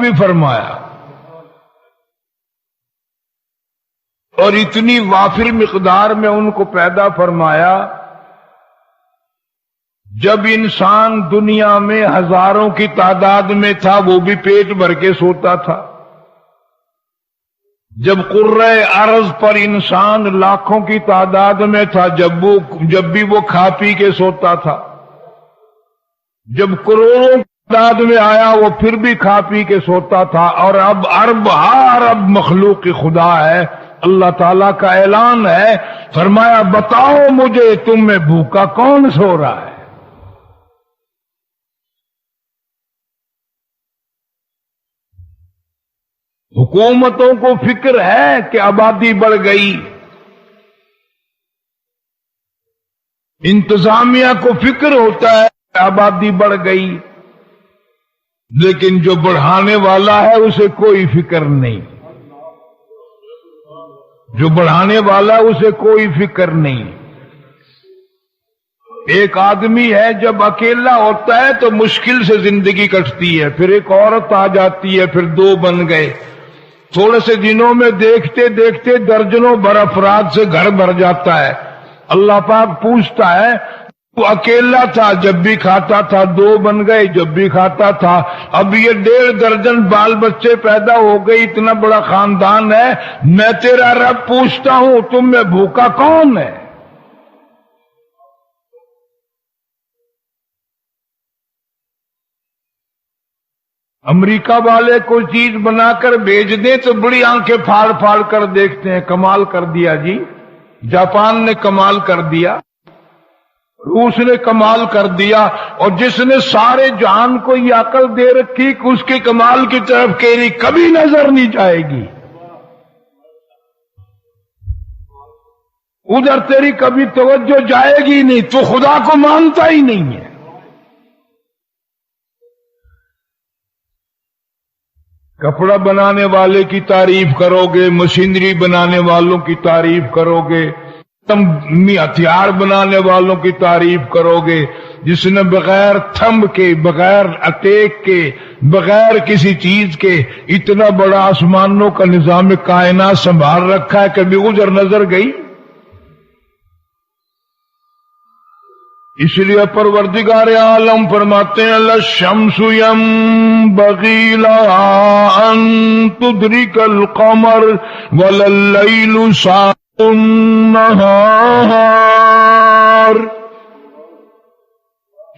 بھی فرمایا اور اتنی وافر مقدار میں ان کو پیدا فرمایا جب انسان دنیا میں ہزاروں کی تعداد میں تھا وہ بھی پیٹ بھر کے سوتا تھا، جب قرۂ ارض پر انسان لاکھوں کی تعداد میں تھا جب بھی وہ کھا پی کے سوتا تھا، جب کروڑوں کی تعداد میں آیا وہ پھر بھی کھا پی کے سوتا تھا، اور اب ارب مخلوق کی خدا ہے۔ اللہ تعالیٰ کا اعلان ہے، فرمایا بتاؤ مجھے تم میں بھوکا کون سو رہا ہے؟ حکومتوں کو فکر ہے کہ آبادی بڑھ گئی، انتظامیہ کو فکر ہوتا ہے کہ آبادی بڑھ گئی، لیکن جو بڑھانے والا ہے اسے کوئی فکر نہیں، جو بڑھانے والا اسے کوئی فکر نہیں۔ ایک آدمی ہے جب اکیلا ہوتا ہے تو مشکل سے زندگی کٹتی ہے، پھر ایک عورت آ جاتی ہے، پھر دو بن گئے، تھوڑے سے دنوں میں دیکھتے دیکھتے درجنوں بھر افراد سے گھر بھر جاتا ہے۔ اللہ پاک پوچھتا ہے تو اکیلا تھا جب بھی کھاتا تھا، دو بن گئے جب بھی کھاتا تھا، اب یہ 1.5 درجن بال بچے پیدا ہو گئے، اتنا بڑا خاندان ہے، میں تیرا رب پوچھتا ہوں تم میں بھوکا کون ہے؟ امریکہ والے کوئی چیز بنا کر بھیج دیں تو بڑی آنکھیں پھاڑ پھاڑ کر دیکھتے ہیں، کمال کر دیا جی، جاپان نے کمال کر دیا، روس نے کمال کر دیا، اور جس نے سارے جہان کو یہ عقل دے رکھی کہ اس کے کمال کی طرف تیری کبھی نظر نہیں جائے گی، ادھر تیری کبھی توجہ جائے گی نہیں، تو خدا کو مانتا ہی نہیں ہے۔ کپڑا بنانے والے کی تعریف کرو گے، مشینری بنانے والوں کی تعریف کرو گے، ہتھیار بنانے والوں کی تعریف کرو گے، جس نے بغیر تھمب کے، بغیر اٹیک کے، بغیر کسی چیز کے اتنا بڑا آسمانوں کا نظام کائنات سنبھال رکھا ہے، کبھی ادھر نظر گئی؟ اس لیے پروردگار عالم فرماتے ہیں للشمس ينبغي لها ان تدرك القمر ولا الليل سابق النهار۔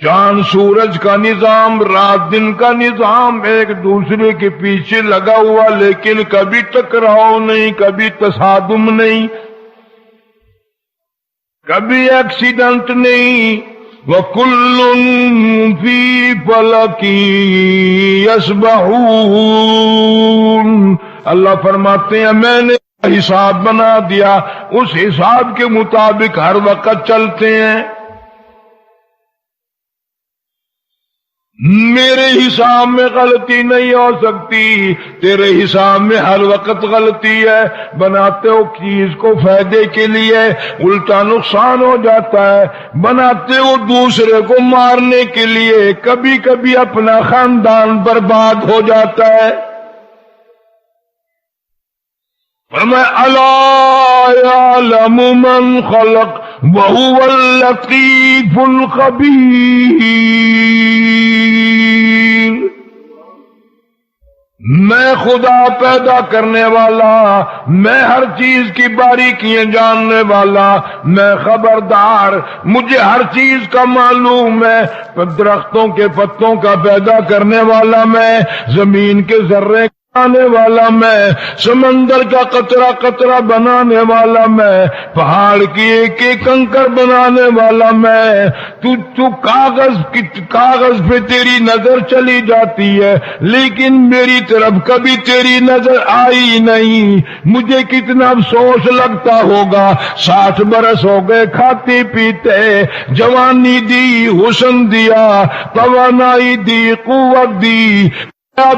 چاند سورج کا نظام، رات دن کا نظام ایک دوسرے کے پیچھے لگا ہوا، لیکن کبھی ٹکراؤ نہیں، کبھی تصادم نہیں، کبھی ایکسیڈنٹ نہیں، وَكُلٌّ فِي فَلَكٍ يَسْبَحُونَ۔ اللہ فرماتے ہیں میں نے حساب بنا دیا، اس حساب کے مطابق ہر وقت چلتے ہیں، میرے حساب میں غلطی نہیں ہو سکتی، تیرے حساب میں ہر وقت غلطی ہے، بناتے ہو چیز کو فائدے کے لیے، الٹا نقصان ہو جاتا ہے، بناتے ہو دوسرے کو مارنے کے لیے، کبھی کبھی اپنا خاندان برباد ہو جاتا ہے۔ فرمایا الا یعلم من خلق وهو اللطیف الخبیر۔ میں خدا پیدا کرنے والا، میں ہر چیز کی باریکیاں جاننے والا، میں خبردار، مجھے ہر چیز کا معلوم ہے، درختوں کے پتوں کا پیدا کرنے والا میں، زمین کے ذرے بنانے والا میں، سمندر کا قطرہ قطرہ بنانے والا میں، پہاڑ کی ایک ایک کنکر بنانے والا میں، تو کاغذ پہ تیری نظر چلی جاتی ہے، لیکن میری طرف کبھی تیری نظر آئی نہیں، مجھے کتنا افسوس لگتا ہوگا، 60 برس ہو گئے کھاتے پیتے، جوانی دی، حسن دیا، توانائی دی، قوت دی،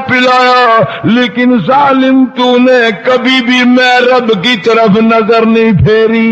پلایا، لیکن ظالم تو نے کبھی بھی میں رب کی طرف نظر نہیں پھیری۔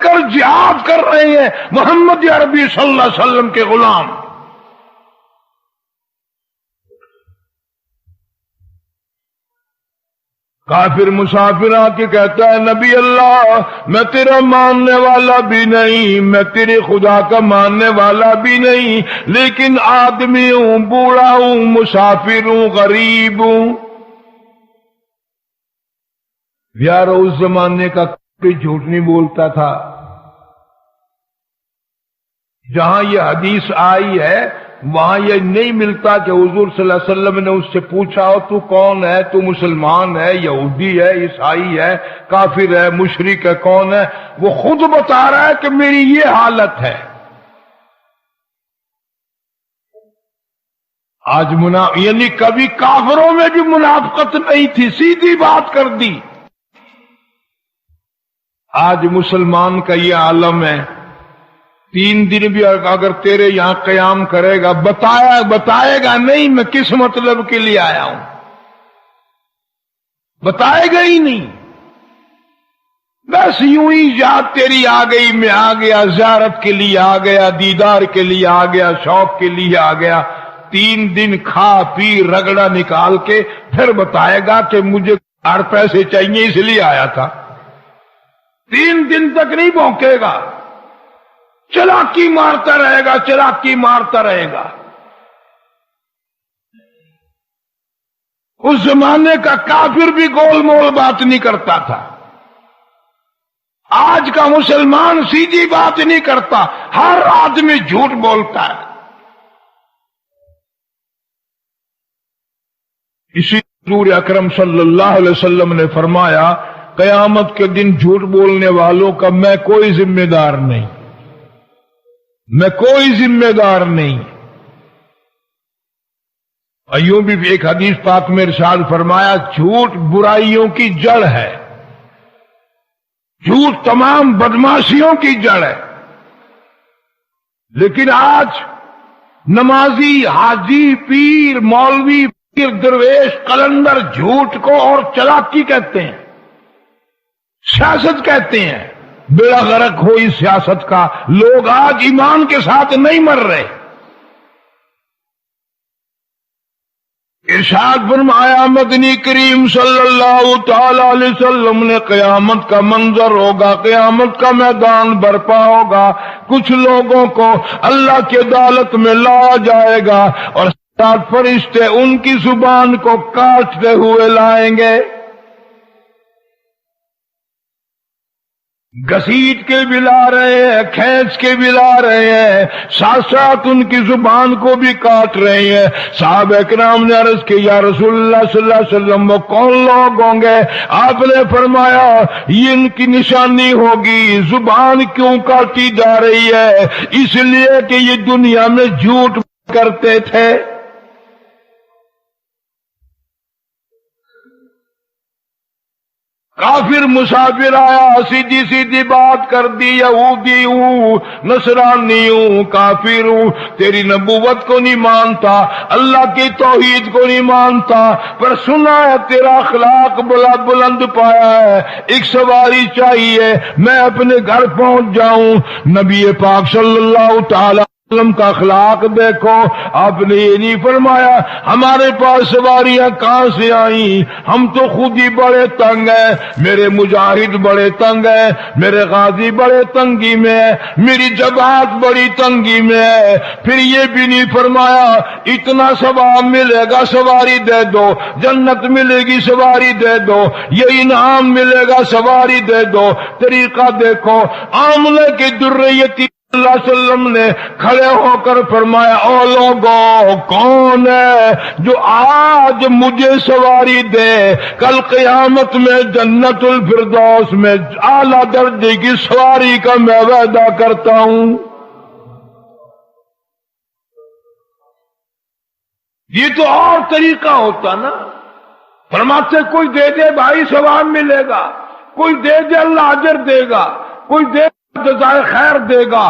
کر جہاد کر رہے ہیں محمد عربی صلی اللہ علیہ وسلم کے غلام. کافر مسافر آ کے کہتا ہے نبی اللہ میں تیرا ماننے والا بھی نہیں، میں تیرے خدا کا ماننے والا بھی نہیں، لیکن آدمی ہوں، بوڑھا ہوں، مسافر ہوں، غریب ہوں. یار اس زمانے کا کوئی جھوٹ نہیں بولتا تھا. جہاں یہ حدیث آئی ہے وہاں یہ نہیں ملتا کہ حضور صلی اللہ علیہ وسلم نے اس سے پوچھا ہو تو کون ہے، تو مسلمان ہے، یہودی ہے، عیسائی ہے، کافر ہے، مشرک ہے، کون ہے. وہ خود بتا رہا ہے کہ میری یہ حالت ہے. آج یعنی کبھی کافروں میں بھی منافقت نہیں تھی، سیدھی بات کر دی. آج مسلمان کا یہ عالم ہے. 3 دن بھی اگر تیرے یہاں قیام کرے گا بتائے گا نہیں میں کس مطلب کے لیے آیا ہوں، بتائے گا ہی نہیں. بس یوں ہی یاد تیری آ گئی، میں آ گیا، زیارت کے لیے آ گیا، دیدار کے لیے آ گیا، شوق کے لیے آ گیا. 3 دن کھا پی رگڑا نکال کے پھر بتائے گا کہ مجھے 8 پیسے چاہیے اس لیے آیا تھا. 3 دن تک نہیں بھونکے گا، چلاکی مارتا رہے گا، چلاکی مارتا رہے گا. اس زمانے کا کافر بھی گول مول بات نہیں کرتا تھا. آج کا مسلمان سیدھی بات نہیں کرتا، ہر آدمی جھوٹ بولتا ہے. اسی حضور اکرم صلی اللہ علیہ وسلم نے فرمایا قیامت کے دن جھوٹ بولنے والوں کا میں کوئی ذمہ دار نہیں، میں کوئی ذمہ دار نہیں. ایوں بھی ایک حدیث پاک میں ارشاد فرمایا جھوٹ برائیوں کی جڑ ہے، جھوٹ تمام بدماشیوں کی جڑ ہے. لیکن آج نمازی، حاجی، پیر، مولوی، پیر، درویش، قلندر جھوٹ کو اور چلاکی کہتے ہیں، سیاست کہتے ہیں. بیڑا غرق ہو اس سیاست کا. لوگ آج ایمان کے ساتھ نہیں مر رہے. ارشاد فرمایا مدنی کریم صلی اللہ تعالی علیہ وسلم نے قیامت کا منظر ہوگا، قیامت کا میدان برپا ہوگا. کچھ لوگوں کو اللہ کی عدالت میں لایا جائے گا اور 7 فرشتے ان کی زبان کو کاٹتے ہوئے لائیں گے. گھسیٹ کے بھی لا رہے ہیں، کھینچ کے بھی لا رہے ہیں، ساتھ ساتھ ان کی زبان کو بھی کاٹ رہے ہیں. صحابہ کرام نے عرض کی یا رسول اللہ صلی اللہ علیہ وسلم وہ کون لوگ ہوں گے؟ آپ نے فرمایا یہ ان کی نشانی ہوگی. زبان کیوں کاٹی جا رہی ہے؟ اس لیے کہ یہ دنیا میں جھوٹ کرتے تھے. کافر مسافر آیا، سیدھی سیدھی بات کر دی، یہودی ہوں، نصرانی ہوں، کافر ہوں، تیری نبوت کو نہیں مانتا، اللہ کی توحید کو نہیں مانتا، پر سنا ہے تیرا اخلاق بلا بلند پایا ہے، ایک سواری چاہیے، میں اپنے گھر پہنچ جاؤں. نبی پاک صلی اللہ تعالی وسلم کا اخلاق دیکھو. آپ نے یہ نہیں فرمایا ہمارے پاس سواریاں کہاں سے آئیں، ہم تو خود ہی بڑے تنگ ہیں، میرے مجاہد بڑے تنگ ہیں، میرے غازی بڑے تنگی میں ہے، میری جماعت بڑی تنگی میں ہے. پھر یہ بھی نہیں فرمایا اتنا ثواب ملے گا سواری دے دو، جنت ملے گی سواری دے دو، یہ انعام ملے گا سواری دے دو. طریقہ دیکھو. آملے کی درریتی اللہ علیہ وسلم نے کھڑے ہو کر فرمایا او لوگوں کون ہے جو آج مجھے سواری دے، کل قیامت میں جنت الفردوس میں اعلیٰ درجے کی سواری کا میں وعدہ کرتا ہوں. یہ تو اور طریقہ ہوتا نا. فرماتے کوئی دے دے بھائی ثواب ملے گا، کوئی دے دے اللہ اجر دے گا، کوئی دے جزائے خیر دے گا.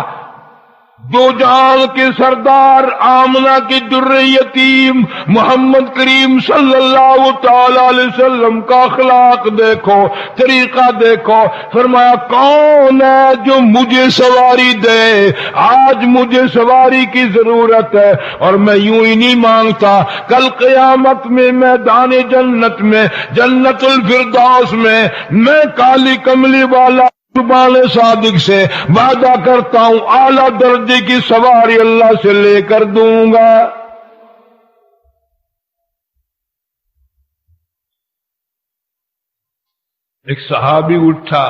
دو جہاں کے سردار آمنہ کی در یتیم محمد کریم صلی اللہ تعالی علیہ وسلم کا اخلاق دیکھو، طریقہ دیکھو۔ فرمایا کون ہے جو مجھے سواری دے؟ آج مجھے سواری کی ضرورت ہے، اور میں یوں ہی نہیں مانگتا، کل قیامت میں میدان جنت میں، جنت الفردوس میں کالی کملی والا قربان صادق سے وعدہ کرتا ہوں اعلیٰ درجے کی سواری اللہ سے لے کر دوں گا۔ ایک صحابی اٹھا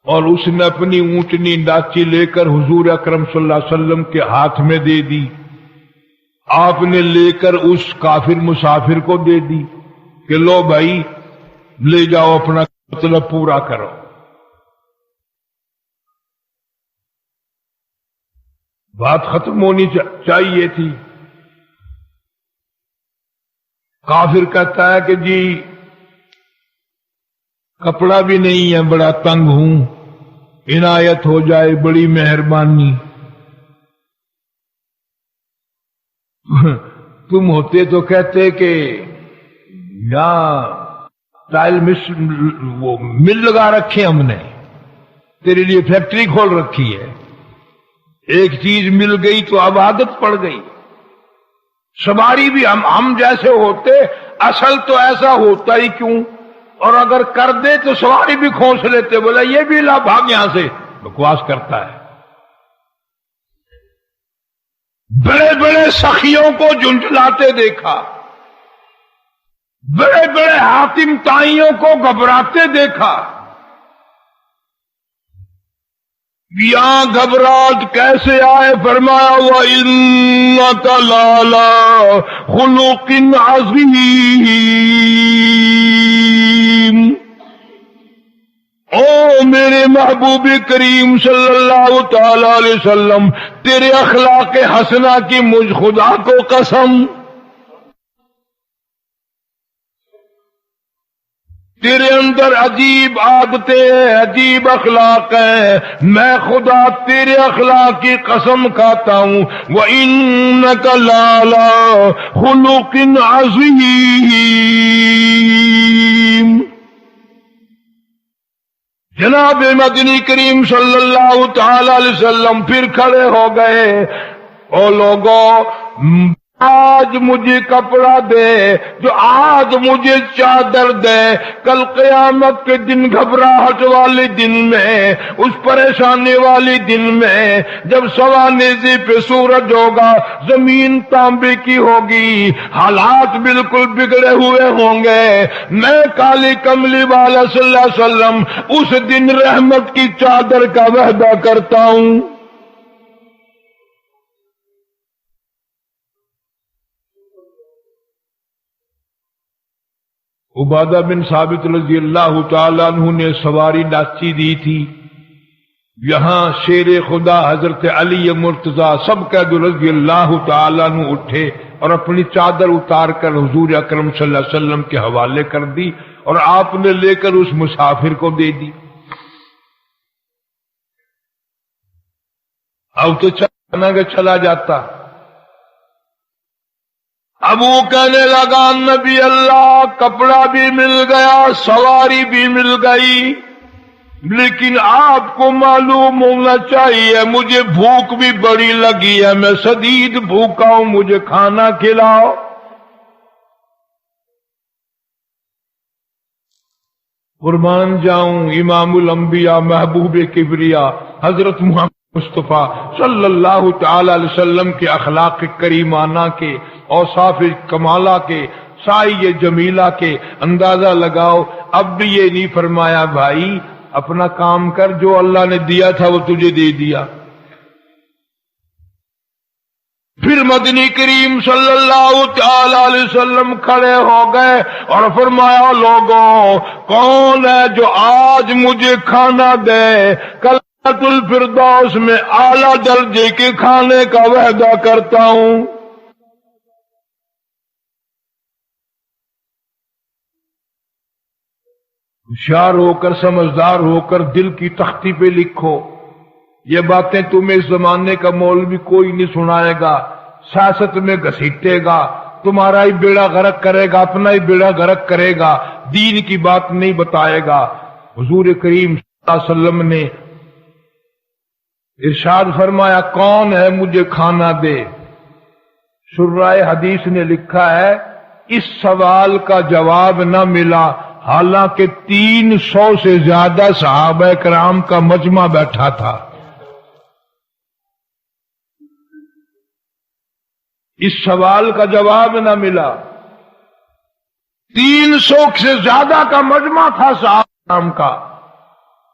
اور اس نے اپنی اونٹنی ڈاچی لے کر حضور اکرم صلی اللہ علیہ وسلم کے ہاتھ میں دے دی۔ آپ نے لے کر اس کافر مسافر کو دے دی کہ لو بھائی لے جاؤ، اپنا مطلب پورا کرو۔ بات ختم ہونی چاہیے تھی۔ کافر کہتا ہے کہ جی کپڑا بھی نہیں ہے، بڑا تنگ ہوں، عنایت ہو جائے، بڑی مہربانی۔ تم ہوتے تو کہتے کہ یہاں ٹائل وہ مل لگا رکھے ہم نے، تیرے لیے فیکٹری کھول رکھی ہے، ایک چیز مل گئی تو اب عادت پڑ گئی۔ سواری بھی ہم جیسے ہوتے، اصل تو ایسا ہوتا ہی کیوں، اور اگر کر دے تو سواری بھی کھونس لیتے، بولا یہ بھی لا بھاگ یہاں سے، بکواس کرتا ہے۔ بڑے بڑے سخیوں کو جھنجھلاتے دیکھا، بڑے بڑے حاتم تائیوں کو گھبراتے دیکھا۔ یہاں گھبراہٹ کیسے آئے؟ فرمایا وَإِنَّكَ لَعَلَىٰ خُلُقٍ عَظِيمٍ۔ او میرے محبوب کریم صلی اللہ تعالی علیہ وسلم، تیرے اخلاق حسنہ کی مجھ خدا کو قسم، تیرے اندر عجیب عادتیں ہیں، عجیب اخلاق ہیں، میں خدا تیرے اخلاق کی قسم کھاتا ہوں۔ وَإِنَّكَ لَعَلَىٰ خُلُقٍ عَظِيمٍ۔ جناب مدنی کریم صلی اللہ تعالی علیہ وسلم پھر کھڑے ہو گئے۔ او لوگوں، آج مجھے کپڑا دے، جو آج مجھے چادر دے، کل قیامت کے دن گھبراہٹ والے دن میں، اس پریشانی والی دن میں، جب سوا نیزے پہ سورج ہوگا، زمین تانبے کی ہوگی، حالات بالکل بگڑے ہوئے ہوں گے، میں کالی کملی والا صلی اللہ علیہ وسلم اس دن رحمت کی چادر کا وعدہ کرتا ہوں۔ عبادہ بن ثابت رضی اللہ تعالیٰ عنہ نے سواری ڈاچی دی تھی۔ یہاں شیر خدا حضرت علی مرتضی سب قید رضی اللہ تعالیٰ عنہ اٹھے اور اپنی چادر اتار کر حضور اکرم صلی اللہ علیہ وسلم کے حوالے کر دی، اور آپ نے لے کر اس مسافر کو دے دی۔ اب تو چلا جاتا۔ اب وہ کہنے لگا نبی اللہ، کپڑا بھی مل گیا، سواری بھی مل گئی، لیکن آپ کو معلوم ہونا چاہیے مجھے بھوک بھی بڑی لگی ہے، میں شدید بھوکا ہوں، مجھے کھانا کھلاؤ۔ قربان جاؤں امام الانبیاء محبوب کبریا حضرت محمد مصطفیٰ صلی اللہ تعالی علیہ وسلم کے اخلاق کریمانہ کے، اوصاف کمالہ کے، سائی جمیلہ کے اندازہ لگاؤ۔ اب بھی یہ نہیں فرمایا بھائی اپنا کام کر، جو اللہ نے دیا تھا وہ تجھے دے دیا۔ پھر مدنی کریم صلی اللہ تعالی علیہ وسلم کھڑے ہو گئے اور فرمایا لوگوں، کون ہے جو آج مجھے کھانا دے، کل جنت الفردوس میں اعلیٰ درجے کے کھانے کا وعدہ کرتا ہوں۔ ہوشیار ہو کر، سمجھدار ہو کر دل کی تختی پہ لکھو، یہ باتیں تمہیں اس زمانے کا مولوی کوئی نہیں سنائے گا، سیاست میں گھسیٹے گا، تمہارا ہی بیڑا غرق کرے گا، اپنا ہی بیڑا غرق کرے گا، دین کی بات نہیں بتائے گا۔ حضور کریم صلی اللہ علیہ وسلم نے ارشاد فرمایا کون ہے مجھے کھانا دے؟ شرائع حدیث نے لکھا ہے اس سوال کا جواب نہ ملا حالانکہ 300 سے زیادہ صحابہ کرام کا مجمع بیٹھا تھا۔ اس سوال کا جواب نہ ملا، 300 سے زیادہ کا مجمع تھا صحابہ کرام کا،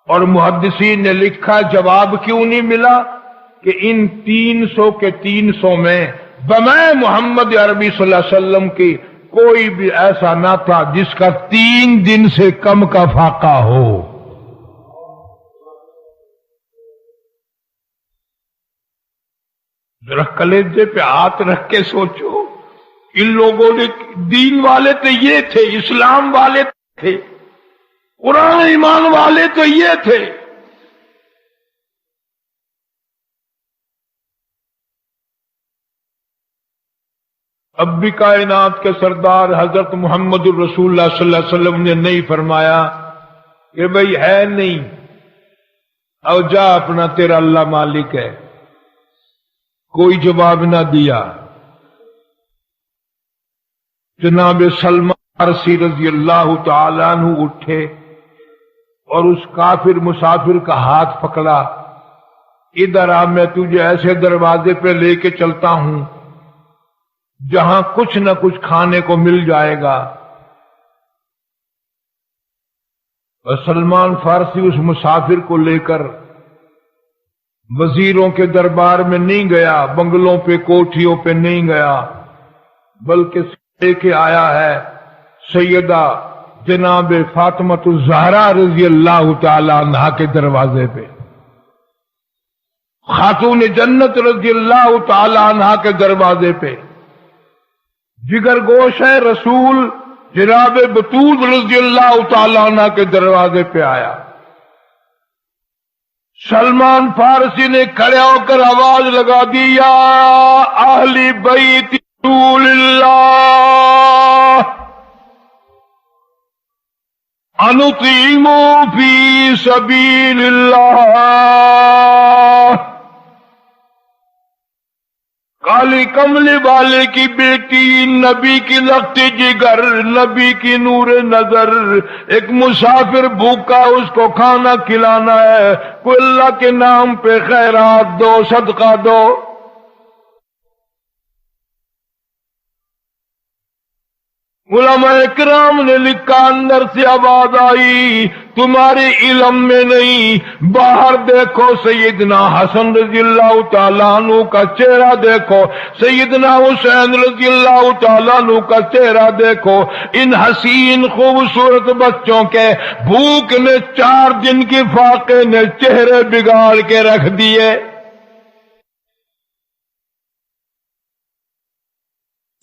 اور محدثین نے لکھا جواب کیوں نہیں ملا کہ ان 300 کے 300 میں بمائے محمد عربی صلی اللہ علیہ وسلم کی کوئی بھی ایسا نہ تھا جس کا 3 دن سے کم کا فاقہ ہو۔ ذرا کلیجے پہ ہاتھ رکھ کے سوچو، ان لوگوں نے دین والے تو یہ تھے، اسلام والے تھے، قرآن ایمان والے تو یہ تھے، اب بھی کائنات کے سردار حضرت محمد الرسول اللہ صلی اللہ علیہ وسلم نے نہیں فرمایا کہ بھئی ہے نہیں، او جا اپنا تیرا اللہ مالک ہے، کوئی جواب نہ دیا۔ جناب سلمان فارسی رضی اللہ تعالیٰ عنہ اٹھے اور اس کافر مسافر کا ہاتھ پکڑا، ادھر آ، میں تجھے ایسے دروازے پہ لے کے چلتا ہوں جہاں کچھ نہ کچھ کھانے کو مل جائے گا۔ اور سلمان فارسی اس مسافر کو لے کر وزیروں کے دربار میں نہیں گیا، بنگلوں پہ کوٹھیوں پہ نہیں گیا، بلکہ لے کے آیا ہے سیدہ جناب فاطمۃ الزہرا رضی اللہ تعالی عنہا کے دروازے پہ، خاتون جنت رضی اللہ تعالی عنہا کے دروازے پہ، جگر گوش ہے رسول جناب بطول رضی اللہ تعالی عنہ کے دروازے پہ آیا۔ سلمان فارسی نے کھڑے ہو کر آواز لگا دی، یا اہل بیت رسول اللہ انطعموا فی سبیل اللہ۔ کالی کملی والے کی بیٹی، نبی کی لختی جگر، نبی کی نور نظر، ایک مسافر بھوکا، اس کو کھانا کھلانا ہے، کوئی اللہ کے نام پہ خیرات دو، صدقہ دو۔ علماء کرام نے لکھا اندر سے آواز آئی تمہارے علم میں نہیں، باہر دیکھو سیدنا حسن رضی اللہ تعالیٰ عنہ کا چہرہ دیکھو، سیدنا حسین رضی اللہ تعالیٰ عنہ کا چہرہ دیکھو، ان حسین خوبصورت بچوں کے بھوک نے 4 دن کی فاقے نے چہرے بگاڑ کے رکھ دیے۔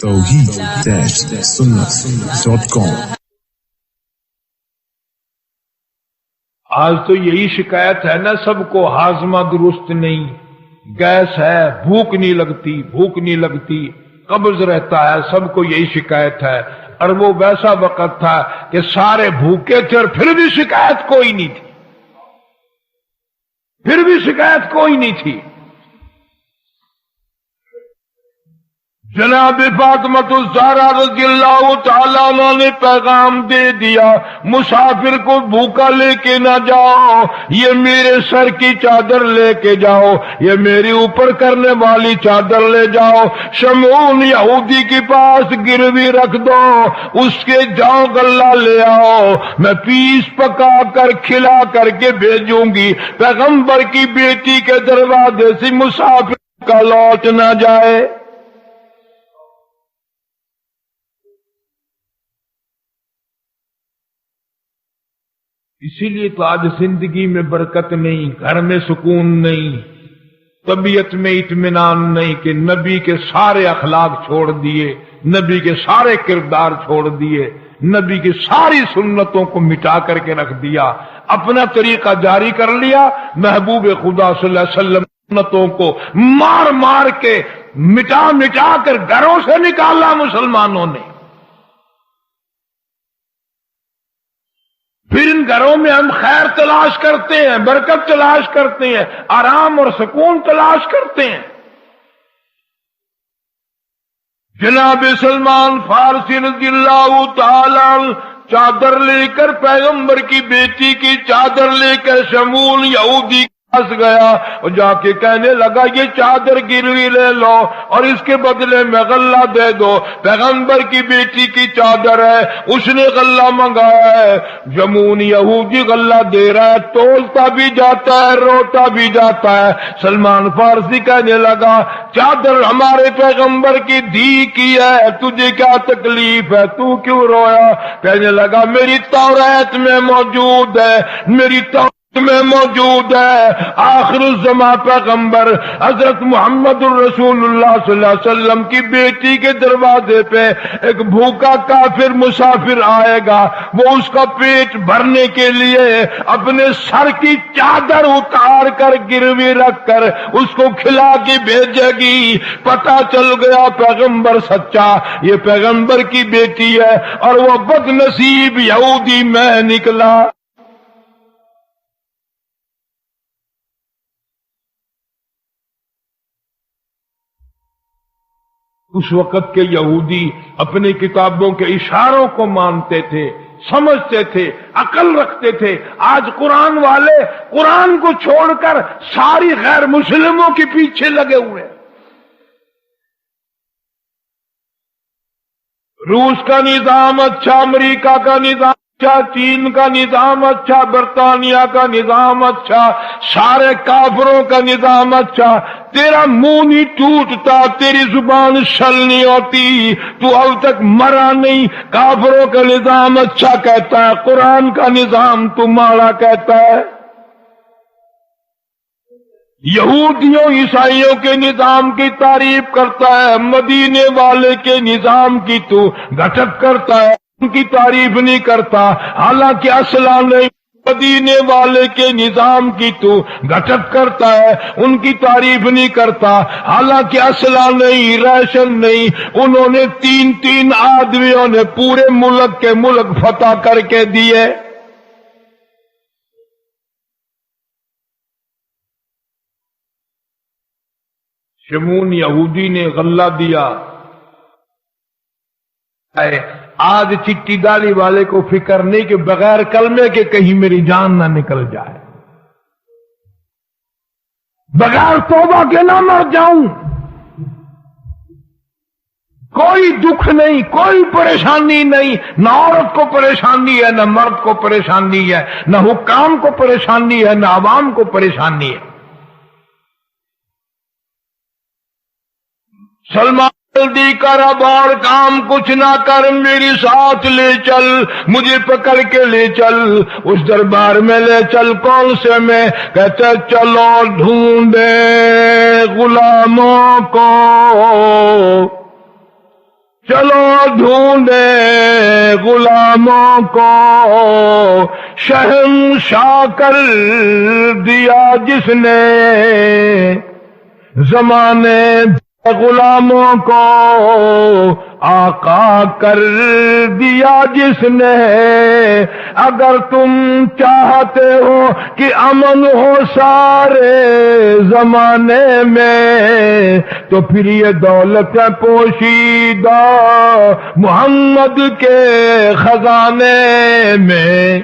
توحید-سنت.com آج تو یہی شکایت ہے نا سب کو، ہاضمہ درست نہیں، گیس ہے، بھوک نہیں لگتی، بھوک نہیں لگتی، قبض رہتا ہے، سب کو یہی شکایت ہے۔ اور وہ ویسا وقت تھا کہ سارے بھوکے تھے اور پھر بھی شکایت کوئی نہیں تھی، پھر بھی شکایت کوئی نہیں تھی۔ جناب فاطمۃ الزہرا رضی اللہ تعالیٰ عنہ نے پیغام دے دیا، مسافر کو بھوکا لے کے نہ جاؤ، یہ میرے سر کی چادر لے کے جاؤ، یہ میرے اوپر کرنے والی چادر لے جاؤ، شمعون یہودی کے پاس گروی رکھ دو، اس کے جاؤ غلہ لے آؤ، میں پیس پکا کر کھلا کر کے بھیجوں گی، پیغمبر کی بیٹی کے دروازے سے مسافر کا لوٹ نہ جائے۔ اسی لیے تو آج زندگی میں برکت نہیں، گھر میں سکون نہیں، طبیعت میں اطمینان نہیں کہ نبی کے سارے اخلاق چھوڑ دیے، نبی کے سارے کردار چھوڑ دیے، نبی کی ساری سنتوں کو مٹا کر کے رکھ دیا، اپنا طریقہ جاری کر لیا، محبوب خدا صلی اللہ علیہ وسلم سنتوں کو مار مار کے مٹا مٹا کر گھروں سے نکالا مسلمانوں نے۔ پھر ان گھروں میں ہم خیر تلاش کرتے ہیں، برکت تلاش کرتے ہیں، آرام اور سکون تلاش کرتے ہیں۔ جناب سلمان فارسی رضی اللہ تعالی چادر لے کر پیغمبر کی بیٹی کی چادر لے کر شمول یہودی پاس گیا اور جا کے کہنے لگا یہ چادر گروی لے لو اور اس کے بدلے میں غلہ دے دو۔ پیغمبر کی بیٹی کی چادر ہے، اس نے غلہ منگایا ہے، جمون یہودی غلہ دے رہا ہے، تولتا بھی جاتا ہے، روتا بھی جاتا ہے۔ سلمان فارسی کہنے لگا چادر ہمارے پیغمبر کی دی کی ہے، تجھے کیا تکلیف ہے، تو کیوں رویا؟ کہنے لگا میری توریت میں موجود ہے، میری توریت میں موجود ہے، آخر الزمان پیغمبر حضرت محمد الرسول اللہ صلی اللہ علیہ وسلم کی بیٹی کے دروازے پہ ایک بھوکا کافر مسافر آئے گا، وہ اس کا پیٹ بھرنے کے لیے اپنے سر کی چادر اتار کر گروی رکھ کر اس کو کھلا کے بھیجے گی۔ پتہ چل گیا پیغمبر سچا، یہ پیغمبر کی بیٹی ہے، اور وہ بد نصیب یہودی میں نکلا۔ اس وقت کے یہودی اپنی کتابوں کے اشاروں کو مانتے تھے، سمجھتے تھے، عقل رکھتے تھے۔ آج قرآن والے قرآن کو چھوڑ کر ساری غیر مسلموں کے پیچھے لگے ہوئے ہیں۔ روس کا نظام اچھا، امریکہ کا نظام اچھا، چین کا نظام اچھا، برطانیہ کا نظام اچھا، سارے کافروں کا نظام اچھا، تیرا منہ نہیں ٹوٹتا، تیری زبان شل نہیں ہوتی، تو اب تک مرا نہیں۔ کافروں کا نظام اچھا کہتا ہے، قرآن کا نظام تو ماڑا کہتا ہے۔ یہودیوں عیسائیوں کے نظام کی تعریف کرتا ہے، مدینے والے کے نظام کی تو گھٹت کرتا ہے، ان کی تعریف نہیں کرتا، حالانکہ اصلا نہیں۔ مدینے والے کے نظام کی تو گھٹت کرتا ہے، ان کی تعریف نہیں کرتا، حالانکہ اصلا نہیں، ریشن نہیں۔ انہوں نے تین آدمیوں نے پورے ملک کے ملک فتح کر کے دیے۔ شمون یہودی نے غلہ دیا۔ آج چٹی داڑھی والے کو فکر نہیں کہ بغیر کلمے کے کہیں میری جان نہ نکل جائے، بغیر توبہ کے نہ مر جاؤں۔ کوئی دکھ نہیں، کوئی پریشانی نہیں، نہ عورت کو پریشانی ہے، نہ مرد کو پریشانی ہے، نہ حکام کو پریشانی ہے، نہ عوام کو پریشانی ہے۔ سلمان جلدی کر، اب اور کام کچھ نہ کر، میری ساتھ لے چل، مجھے پکڑ کے لے چل، اس دربار میں لے چل۔ کون سے میں؟ کہتے چلو ڈھونڈے غلاموں کو، چلو ڈھونڈے غلاموں کو، شہنشاہ کر دیا جس نے زمانے غلاموں کو، آقا کر دیا جس نے۔ اگر تم چاہتے ہو کہ امن ہو سارے زمانے میں، تو پھر یہ دولت پوشیدہ محمد کے خزانے میں۔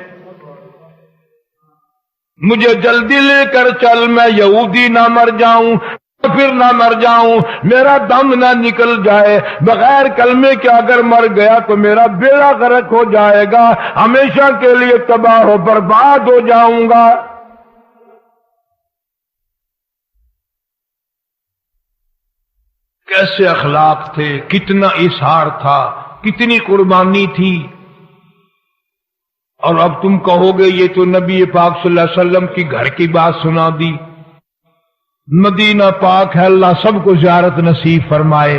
مجھے جلدی لے کر چل، میں یہودی نہ مر جاؤں، پھر نہ مر جاؤں، میرا دم نہ نکل جائے۔ بغیر کلمے کے اگر مر گیا تو میرا بیڑا غرق ہو جائے گا، ہمیشہ کے لیے تباہ و برباد ہو جاؤں گا۔ کیسے اخلاق تھے، کتنا اظہار تھا، کتنی قربانی تھی۔ اور اب تم کہو گے یہ تو نبی پاک صلی اللہ علیہ وسلم کی گھر کی بات سنا دی۔ مدینہ پاک ہے، اللہ سب کو زیارت نصیب فرمائے۔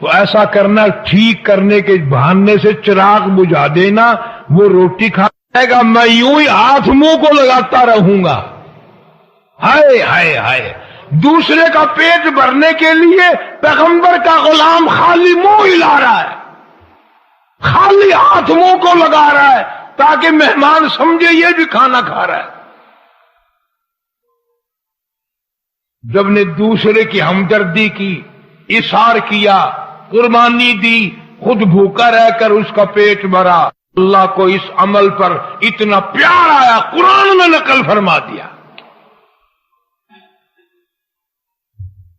تو ایسا کرنا ٹھیک کرنے کے بہانے سے چراغ بجھا دینا، وہ روٹی کھا جائے گا، میں یوں ہی ہاتھ منہ کو لگاتا رہوں گا۔ ہائے ہائے ہائے، دوسرے کا پیٹ بھرنے کے لیے پیغمبر کا غلام خالی منہ ہلا رہا ہے، خالی ہاتھ منہ کو لگا رہا ہے تاکہ مہمان سمجھے یہ بھی کھانا کھا رہا ہے۔ جب نے دوسرے کی ہمدردی کی، اثار کیا، قربانی دی، خود بھوکا رہ کر اس کا پیٹ بھرا، اللہ کو اس عمل پر اتنا پیار آیا، قرآن میں نقل فرما دیا۔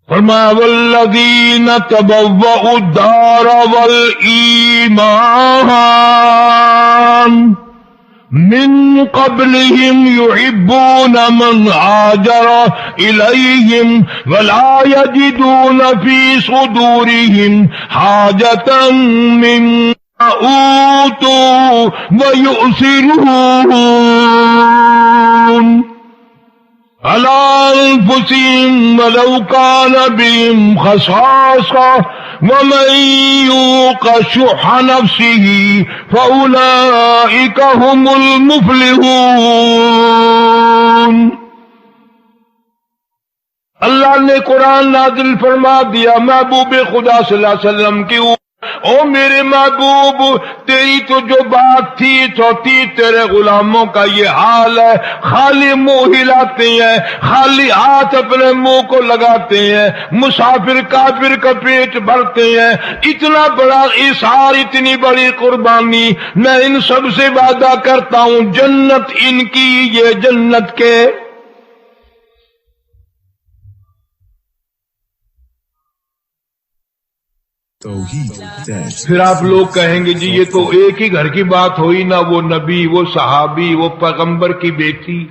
فرمایا والذین تبوؤوا الدار والایمان من قبلهم يحبون من هاجر إليهم ولا يجدون في صدورهم حاجة مما أوتوا ويؤثرون على أنفسهم ولو كان بهم خصاصة ومن يوق شح نفسه فأولئك هم المفلحون۔ اللہ نے قرآن نازل فرما دیا محبوب خدا صلی اللہ علیہ وسلم کی، او میرے محبوب، تیری تو جو بات تھی چوتھی، تیرے غلاموں کا یہ حال ہے، خالی منہ ہلاتے ہیں، خالی ہاتھ اپنے منہ کو لگاتے ہیں، مسافر کافر کا پیٹ بھرتے ہیں، اتنا بڑا اثار، اتنی بڑی قربانی، میں ان سب سے وعدہ کرتا ہوں جنت ان کی، یہ جنت کے۔ پھر آپ لوگ کہیں گے جی یہ تو ایک ہی گھر کی بات ہوئی نا، وہ نبی، وہ صحابی، وہ پیغمبر کی بیٹی،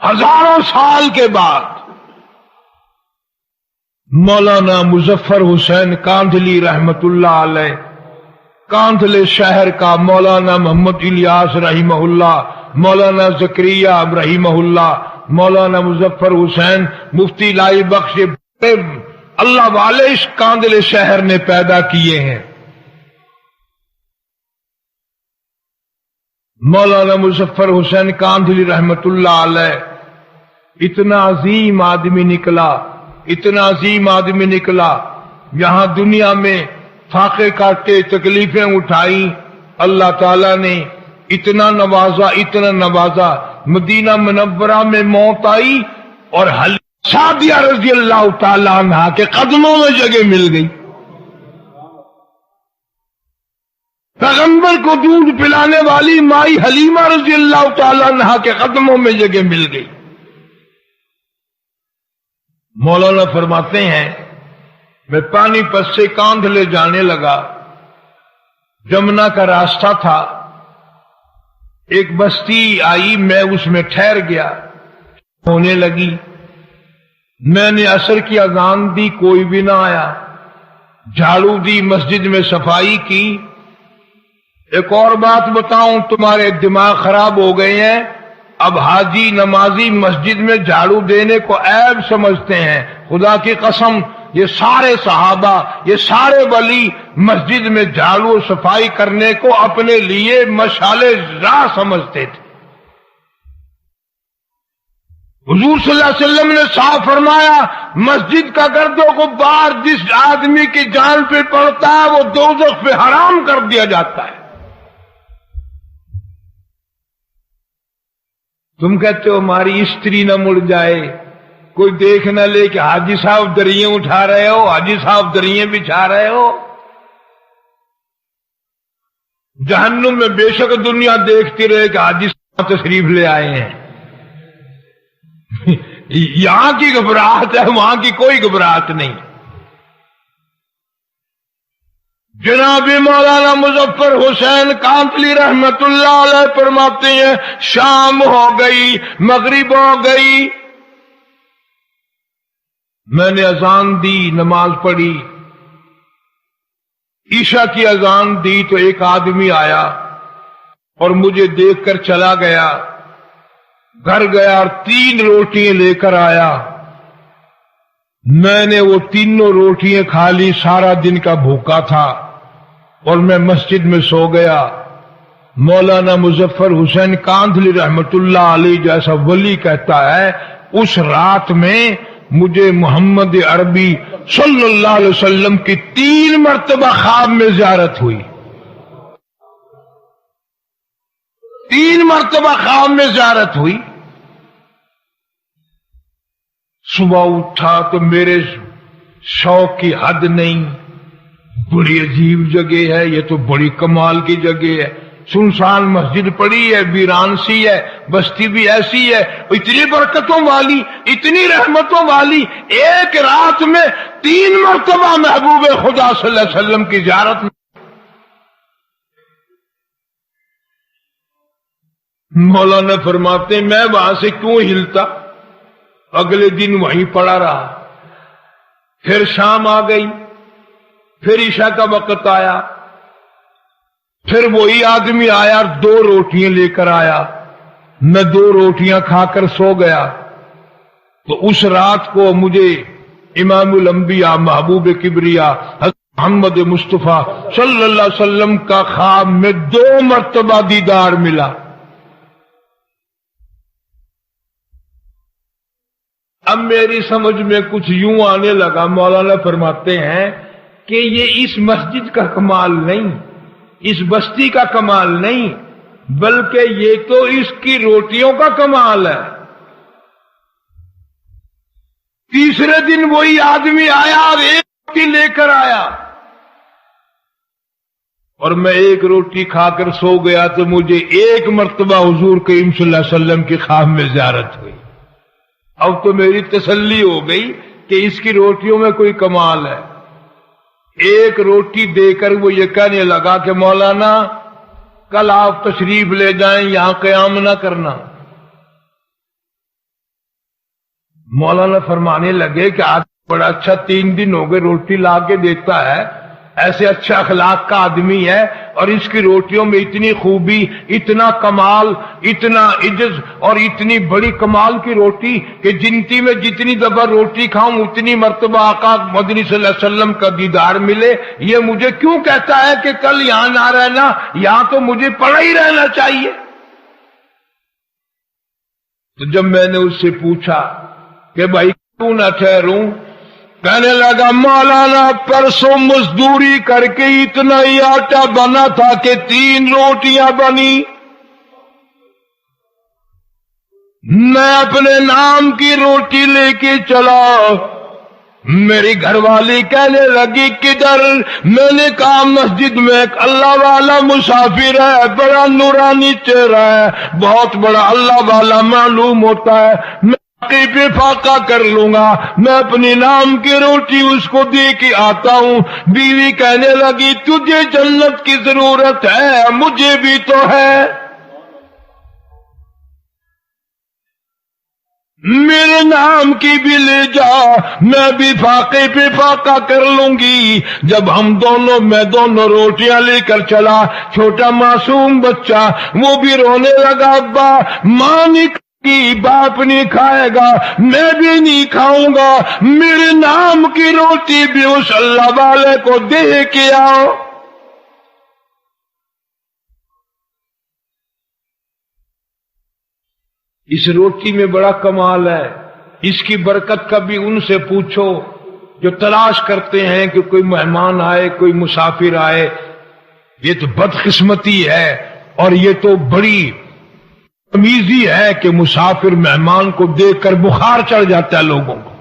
ہزاروں سال کے بعد مولانا مظفر حسین کاندھلی رحمت اللہ علیہ، کاندھلے شہر کا مولانا محمد الیاس رحمہ اللہ، مولانا زکریا رحمہ اللہ، مولانا مظفر حسین مفتی لائی بخش، اللہ والے اس کاندھلے شہر نے پیدا کیے ہیں۔ مولانا مظفر حسین کاندھلی رحمت اللہ علیہ اتنا عظیم آدمی نکلا، اتنا عظیم آدمی نکلا، یہاں دنیا میں فاقے کاٹے، تکلیفیں اٹھائی، اللہ تعالیٰ نے اتنا نوازا، اتنا نوازا، مدینہ منورہ میں موت آئی اور سعدیہ رضی اللہ تعالیٰ عنہ کے قدموں میں جگہ مل گئی، پیغمبر کو دودھ پلانے والی مائی حلیمہ رضی اللہ تعالیٰ عنہ کے قدموں میں جگہ مل گئی۔ مولانا فرماتے ہیں میں پانی پت سے کاندھلے جانے لگا، جمنا کا راستہ تھا، ایک بستی آئی، میں اس میں ٹھہر گیا، ہونے لگی، میں نے عصر کی اذان دی، کوئی بھی نہ آیا، جھاڑو دی، مسجد میں صفائی کی۔ ایک اور بات بتاؤں، تمہارے دماغ خراب ہو گئے ہیں، اب حاجی نمازی مسجد میں جھاڑو دینے کو عیب سمجھتے ہیں، خدا کی قسم یہ سارے صحابہ، یہ سارے ولی مسجد میں جھاڑو صفائی کرنے کو اپنے لیے مشعل راہ سمجھتے تھے۔ حضور صلی اللہ علیہ وسلم نے صاف فرمایا مسجد کا گرد و غبار جس آدمی کی جان پہ پڑتا ہے وہ دوزخ پہ حرام کر دیا جاتا ہے۔ تم کہتے ہو ہماری استری نہ مڑ جائے، کوئی دیکھ نہ لے کہ حاجی صاحب دریں اٹھا رہے ہو، حاجی صاحب دریں بچھا رہے ہو۔ جہنم میں بے شک دنیا دیکھتی رہے کہ حاجی صاحب تشریف لے آئے ہیں، یہاں کی گھبراہٹ ہے، وہاں کی کوئی گھبراہٹ نہیں۔ جناب مولانا مظفر حسین کاندھلی رحمت اللہ علیہ فرماتے ہیں شام ہو گئی، مغرب ہو گئی، میں نے اذان دی، نماز پڑھی، عشاء کی اذان دی تو ایک آدمی آیا اور مجھے دیکھ کر چلا گیا، گھر گیا اور 3 روٹیاں لے کر آیا، میں نے وہ تینوں روٹیاں کھا لی، سارا دن کا بھوکا تھا اور میں مسجد میں سو گیا۔ مولانا مظفر حسین کاندھلی رحمت اللہ علیہ جیسا ولی کہتا ہے اس رات میں مجھے محمد عربی صلی اللہ علیہ وسلم کی 3 مرتبہ خواب میں زیارت ہوئی، 3 مرتبہ خواب میں زیارت ہوئی۔ صبح اٹھا تو میرے شوق کی حد نہیں، بڑی عجیب جگہ ہے، یہ تو بڑی کمال کی جگہ ہے، سنسان مسجد پڑی ہے، ویران سی ہے، بستی بھی ایسی ہے، اتنی برکتوں والی، اتنی رحمتوں والی، ایک رات میں 3 مرتبہ محبوب خدا صلی اللہ علیہ وسلم کی زیارت میں۔ مولانا فرماتے ہیں میں وہاں سے کیوں ہلتا، اگلے دن وہیں پڑا رہا، پھر شام آ گئی، پھر عشاء کا وقت آیا، پھر وہی آدمی آیا اور 2 روٹیاں لے کر آیا، میں 2 روٹیاں کھا کر سو گیا۔ تو اس رات کو مجھے امام الانبیاء محبوب کبریا حضرت محمد مصطفیٰ صلی اللہ علیہ وسلم کا خواب میں 2 مرتبہ دیدار ملا۔ اب میری سمجھ میں کچھ یوں آنے لگا، مولانا فرماتے ہیں کہ یہ اس مسجد کا کمال نہیں، اس بستی کا کمال نہیں، بلکہ یہ تو اس کی روٹیوں کا کمال ہے۔ تیسرے دن وہی آدمی آیا اور 1 روٹی لے کر آیا، اور میں 1 روٹی کھا کر سو گیا تو مجھے 1 مرتبہ حضور کریم صلی اللہ علیہ وسلم کی خواب میں زیارت ہوئی۔ اب تو میری تسلی ہو گئی کہ اس کی روٹیوں میں کوئی کمال ہے۔ 1 روٹی دے کر وہ یہ کہنے لگا کہ مولانا کل آپ تشریف لے جائیں، یہاں قیام نہ کرنا۔ مولانا فرمانے لگے کہ آج بڑا اچھا 3 دن ہو گئے روٹی لا کے دیتا ہے، ایسے اچھا اخلاق کا آدمی ہے، اور اس کی روٹیوں میں اتنی خوبی، اتنا کمال، اتنا عجز اور اتنی بڑی کمال کی روٹی کہ جنتی میں جتنی دفعہ روٹی کھاؤں اتنی مرتبہ آقا مدنی صلی اللہ علیہ وسلم کا دیدار ملے۔ یہ مجھے کیوں کہتا ہے کہ کل یہاں نہ رہنا، یہاں تو مجھے پڑا ہی رہنا چاہیے۔ تو جب میں نے اس سے پوچھا کہ بھائی کیوں نہ ٹھہروں، کہنے لگا مولانا پرسوں مزدوری کر کے اتنا ہی آٹا بنا تھا کہ 3 روٹیاں بنی، میں اپنے نام کی روٹی لے کے چلا، میری گھر والی کہنے لگی کدھر؟ میں نے کہا مسجد میں ایک اللہ والا مسافر ہے، بڑا نورانی چہرہ ہے، بہت بڑا اللہ والا معلوم ہوتا ہے، پہ فاقہ کر لوں گا، میں اپنی نام کی روٹی اس کو دے کے آتا ہوں۔ بیوی کہنے لگی تجھے جنت کی ضرورت ہے، مجھے بھی تو ہے، میرے نام کی بھی لے جا، میں بھی فاقے پہ فاقہ کر لوں گی۔ جب میں دونوں روٹیاں لے کر چلا، چھوٹا معصوم بچہ وہ بھی رونے لگا، ابا ماں نہیں کی، باپ نہیں کھائے گا، میں بھی نہیں کھاؤں گا، میرے نام کی روٹی بھی اس اللہ والے کو دے کے آؤ۔ اس روٹی میں بڑا کمال ہے، اس کی برکت کبھی ان سے پوچھو جو تلاش کرتے ہیں کہ کوئی مہمان آئے، کوئی مسافر آئے۔ یہ تو بدقسمتی ہے اور یہ تو بڑی تمیزی ہے کہ مسافر مہمان کو دیکھ کر بخار چڑھ جاتا ہے لوگوں کو،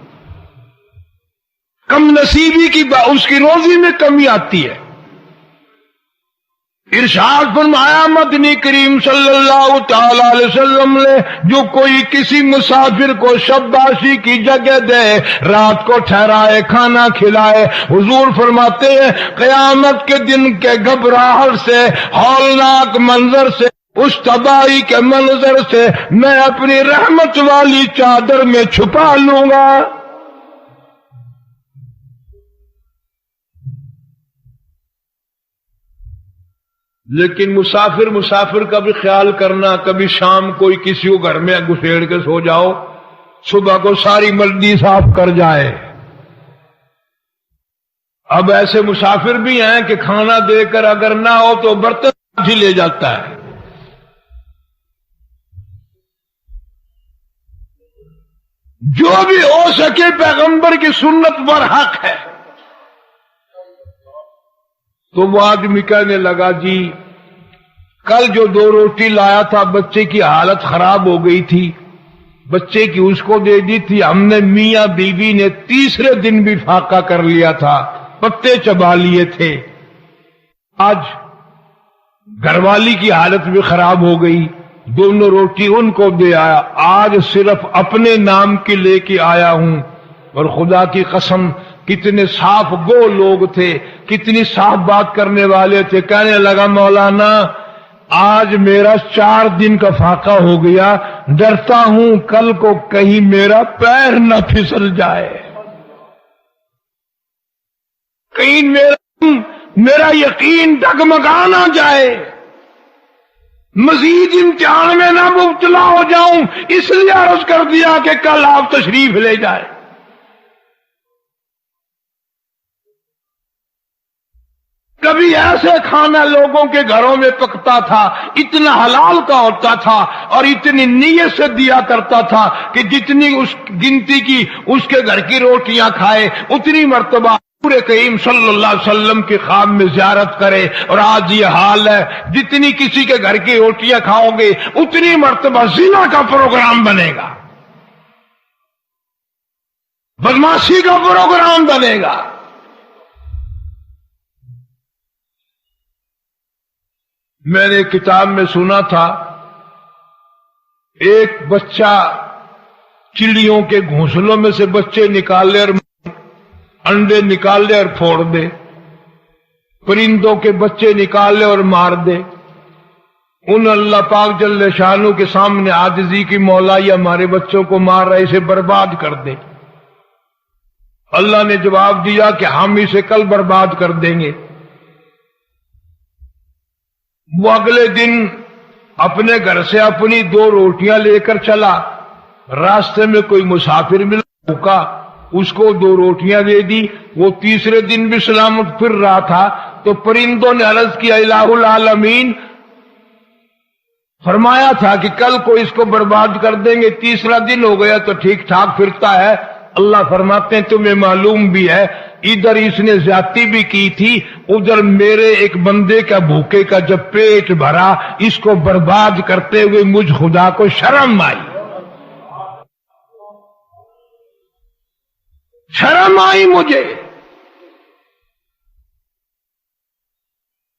کم نصیبی کی اس کی روزی میں کمی آتی ہے۔ ارشاد فرمایا مدنی کریم صلی اللہ تعالی علیہ وسلم نے جو کوئی کسی مسافر کو شباشی کی جگہ دے، رات کو ٹھہرائے، کھانا کھلائے، حضور فرماتے ہیں قیامت کے دن کے گھبراہٹ سے، ہولناک منظر سے، اس تباہی کے منظر سے میں اپنی رحمت والی چادر میں چھپا لوں گا۔ لیکن مسافر کا بھی خیال کرنا، کبھی شام کوئی کسی کو گھر میں گھسیڑ کے سو جاؤ، صبح کو ساری ملڈی صاف کر جائے، اب ایسے مسافر بھی ہیں کہ کھانا دے کر اگر نہ ہو تو برتن ہی لے جاتا ہے. جو بھی ہو سکے پیغمبر کی سنت پر حق ہے. تو وہ آدمی کہنے لگا جی کل جو 2 روٹی لایا تھا بچے کی حالت خراب ہو گئی تھی، بچے کی اس کو دے دی تھی، ہم نے میاں بیوی نے تیسرے دن بھی فاقہ کر لیا تھا، پتے چبا لیے تھے. آج گھر والی کی حالت بھی خراب ہو گئی، دونوں روٹی ان کو دے آیا، آج صرف اپنے نام کی لے کے آیا ہوں. اور خدا کی قسم کتنے صاف گو لوگ تھے، کتنی صاف بات کرنے والے تھے. کہنے لگا مولانا آج میرا 4 دن کا فاقہ ہو گیا، ڈرتا ہوں کل کو کہیں میرا پیر نہ پھسل جائے، کہیں میرا یقین ڈگمگا نہ جائے، مزید امتحان میں نہ مبتلا ہو جاؤں، اس لیے عرض کر دیا کہ کل آپ تشریف لے جائیں. کبھی ایسے کھانا لوگوں کے گھروں میں پکتا تھا، اتنا حلال کا ہوتا تھا اور اتنی نیت سے دیا کرتا تھا کہ جتنی اس گنتی کی اس کے گھر کی روٹیاں کھائے اتنی مرتبہ پورے کریم صلی اللہ علیہ وسلم کے خواب میں زیارت کرے. اور آج یہ حال ہے، جتنی کسی کے گھر کی روٹیاں کھاؤ گے اتنی مرتبہ زنا کا پروگرام بنے گا، بدماشی کا پروگرام بنے گا. میں نے کتاب میں سنا تھا ایک بچہ چڑیوں کے گھونسلوں میں سے بچے نکال لے اور انڈے نکال لے اور پھوڑ دے، پرندوں کے بچے نکال لے اور مار دے. ان اللہ پاک جل شانو کے سامنے عاجزی کی مولا یہ ہمارے بچوں کو مار رہے، اسے برباد کر دے. اللہ نے جواب دیا کہ ہم اسے کل برباد کر دیں گے. وہ اگلے دن اپنے گھر سے اپنی 2 روٹیاں لے کر چلا، راستے میں کوئی مسافر ملا بھوکا، اس کو 2 روٹیاں دے دی. وہ تیسرے دن بھی سلامت پھر رہا تھا تو پرندوں نے عرض کیا الہ العالمین فرمایا تھا کہ کل کو اس کو برباد کر دیں گے، تیسرا دن ہو گیا تو ٹھیک ٹھاک پھرتا ہے. اللہ فرماتے ہیں تمہیں معلوم بھی ہے ادھر اس نے زیادتی بھی کی تھی، ادھر میرے ایک بندے کا بھوکے کا جب پیٹ بھرا اس کو برباد کرتے ہوئے مجھ خدا کو شرم آئی، شرم آئی مجھے.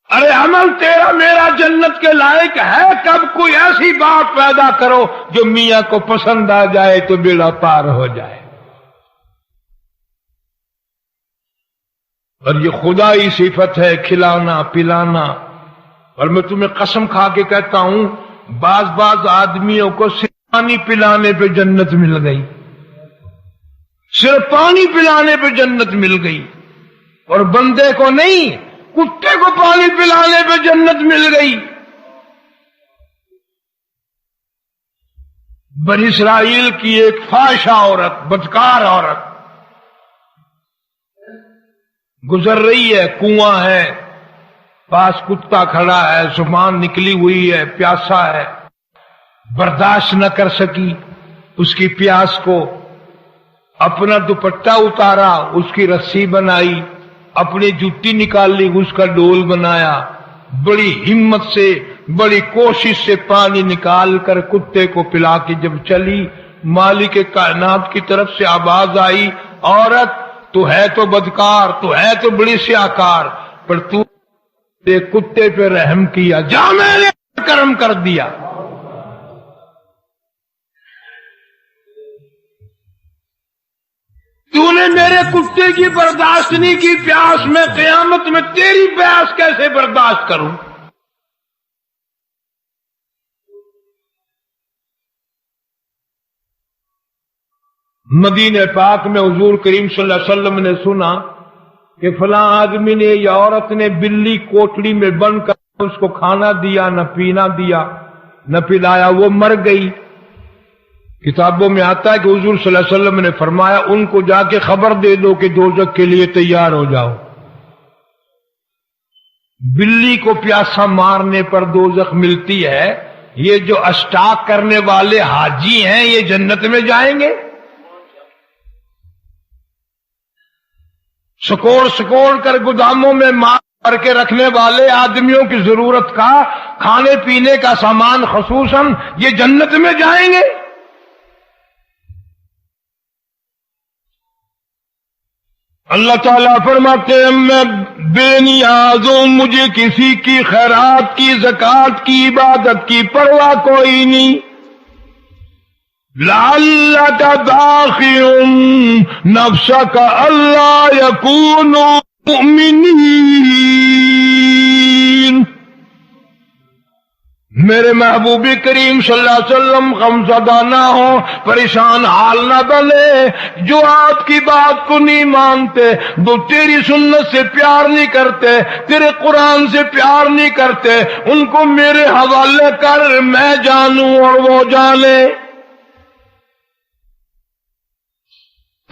ارے عمل تیرا میرا جنت کے لائق ہے، کب کوئی ایسی بات پیدا کرو جو میاں کو پسند آ جائے تو بیڑا پار ہو جائے. اور یہ خدائی صفت ہے کھلانا پلانا. اور میں تمہیں قسم کھا کے کہتا ہوں بعض آدمیوں کو صرف پانی پلانے پہ جنت مل گئی، صرف پانی پلانے پہ جنت مل گئی، اور بندے کو نہیں، کتے کو پانی پلانے پہ جنت مل گئی. بنی اسرائیل کی ایک فاحشہ عورت، بدکار عورت گزر رہی ہے، کنواں ہے، پاس کتا کھڑا ہے، زبان نکلی ہوئی ہے، پیاسا ہے، برداشت نہ کر سکی اس کی پیاس کو، اپنا دوپٹہ اتارا، اس کی رسی بنائی، اپنی جوتی نکال لی، اس کا ڈول بنایا، بڑی ہمت سے بڑی کوشش سے پانی نکال کر کتے کو پلا کے جب چلی، مالک کائنات کی طرف سے آواز آئی عورت تو ہے تو بدکار، تو ہے تو بڑی سیاکار، پر تو کتے پہ رحم کیا، جا میں نے کرم کر دیا. تو نے میرے کتے کی برداشت نہیں کی پیاس، میں قیامت میں تیری پیاس کیسے برداشت کروں؟ مدینہ پاک میں حضور کریم صلی اللہ علیہ وسلم نے سنا کہ فلاں آدمی نے یا عورت نے بلی کوٹڑی میں بند کر اس کو کھانا دیا، نہ پینا دیا، نہ پلایا، وہ مر گئی. کتابوں میں آتا ہے کہ حضور صلی اللہ علیہ وسلم نے فرمایا ان کو جا کے خبر دے دو کہ دوزخ کے لیے تیار ہو جاؤ. بلی کو پیاسا مارنے پر دوزخ ملتی ہے، یہ جو اسٹاک کرنے والے حاجی ہیں یہ جنت میں جائیں گے؟ سکوڑ کر گوداموں میں مال کر کے رکھنے والے آدمیوں کی ضرورت کا کھانے پینے کا سامان خصوصاً یہ جنت میں جائیں گے؟ اللہ تعالیٰ فرماتے ہیں میں بے نیاز ہوں، مجھے کسی کی خیرات کی، زکوٰۃ کی، عبادت کی پرواہ کوئی نہیں۔ لعلک باخع نفسک الا یکونوا مؤمنین، میرے محبوب کریم صلی اللہ علیہ وسلم غمزدہ نہ ہو، پریشان حال نہ بنے، جو آپ کی بات کو نہیں مانتے، جو تیری سنت سے پیار نہیں کرتے، تیرے قرآن سے پیار نہیں کرتے، ان کو میرے حوالے کر، میں جانوں اور وہ جانے۔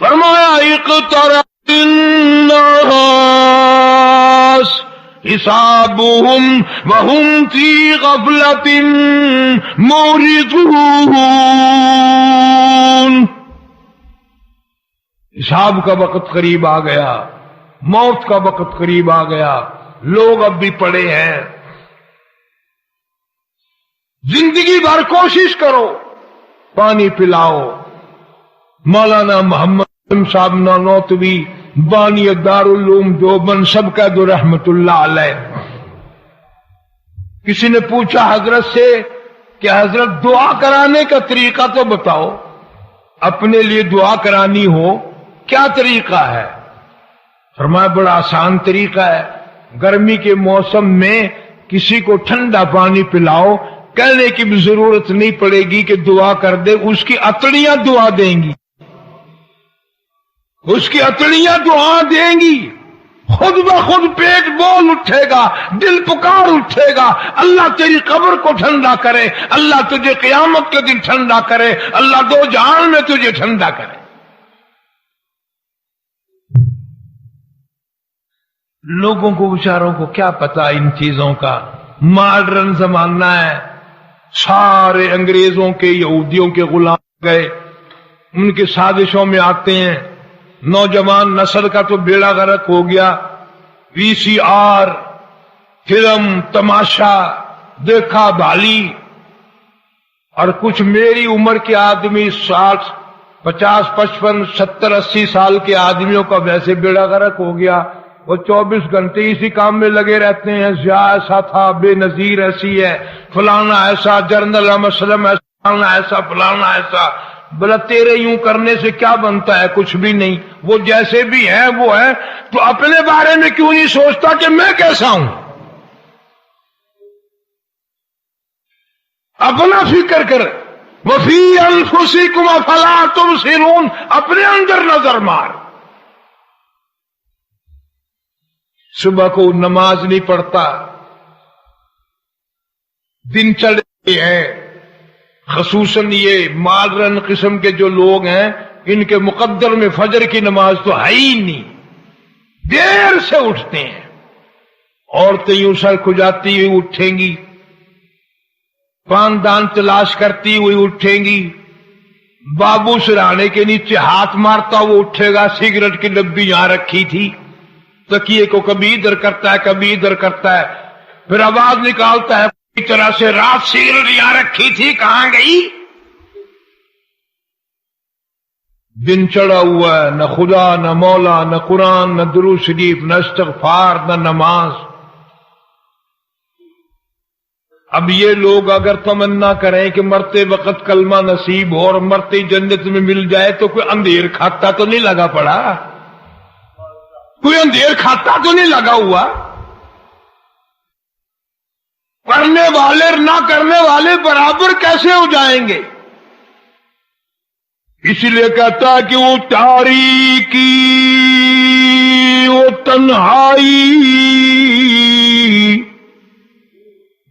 فرمایا اقترب الناس حسابهم وهم في غفلة معرضون، حساب کا وقت قریب آ گیا، موت کا وقت قریب آ گیا، لوگ اب بھی پڑے ہیں۔ زندگی بھر کوشش کرو، پانی پلاؤ۔ مولانا محمد صاحب نانوتوی بانی دارالعلوم دیوبند سب کا دو رحمت اللہ علیہ، کسی نے پوچھا حضرت سے کہ حضرت دعا کرانے کا طریقہ تو بتاؤ، اپنے لیے دعا کرانی ہو کیا طریقہ ہے؟ فرمایا بڑا آسان طریقہ ہے، گرمی کے موسم میں کسی کو ٹھنڈا پانی پلاؤ، کہنے کی بھی ضرورت نہیں پڑے گی کہ دعا کر دے، اس کی اتڑیاں دعا دیں گی، اس کی اتڑیاں دعا دیں گی، خود بخود پیٹ بول اٹھے گا، دل پکار اٹھے گا، اللہ تیری قبر کو ٹھنڈا کرے، اللہ تجھے قیامت کے دن ٹھنڈا کرے، اللہ دو جہان میں تجھے ٹھنڈا کرے۔ لوگوں کو بیچاروں کو کیا پتا ان چیزوں کا، ماڈرن زمانہ ہے، سارے انگریزوں کے یہودیوں کے غلام گئے، ان کے سازشوں میں آتے ہیں، نوجوان نسل کا تو بیڑا غرق ہو گیا، وی سی آر، فلم، تماشا دیکھا بھالی، اور کچھ میری عمر کے آدمی 60، 50، 55، 70، 80 سال کے آدمیوں کا ویسے بیڑا غرق ہو گیا، وہ 24 گھنٹے اسی کام میں لگے رہتے ہیں، ضیاء ایسا تھا، بے نظیر ایسی ہے، فلانا ایسا، جنرل احمد سلم ایسا، فلانا ایسا، فلانا ایسا۔ بلا تیرے یوں کرنے سے کیا بنتا ہے؟ کچھ بھی نہیں، وہ جیسے بھی ہیں وہ ہے، تو اپنے بارے میں کیوں نہیں سوچتا کہ میں کیسا ہوں؟ اپنا فکر کر، وفی انفسکم افلا تبصرون، اپنے اندر نظر مار۔ صبح کو نماز نہیں پڑھتا، دن چڑھے ہیں، خصوصاً یہ ماڈرن قسم کے جو لوگ ہیں ان کے مقدر میں فجر کی نماز تو ہے ہی نہیں، دیر سے اٹھتے ہیں، عورتیں یوں سر کھجاتی ہوئی اٹھیں گی، پان دان تلاش کرتی ہوئی اٹھیں گی، بابو سرانے کے نیچے ہاتھ مارتا وہ اٹھے گا، سگریٹ کی ڈبی یہاں رکھی تھی، تکیے کو کبھی ادھر کرتا ہے کبھی ادھر کرتا ہے، پھر آواز نکالتا ہے اس طرح سے، رات سگریٹ یہاں رکھی تھی کہاں گئی؟ دن چڑھا ہوا ہے، نہ خدا، نہ مولا، نہ قرآن، نہ درود شریف، نہ استغفار، نہ نماز۔ اب یہ لوگ اگر تمنا کریں کہ مرتے وقت کلمہ نصیب ہو اور مرتے جنت میں مل جائے تو کوئی اندھیر کھاتا تو نہیں لگا پڑا؟ کوئی اندھیر کھاتا تو نہیں لگا ہوا؟ کرنے والے نہ کرنے والے برابر کیسے ہو جائیں گے؟ اس لیے کہتا ہے کہ وہ تاریکی، وہ تنہائی،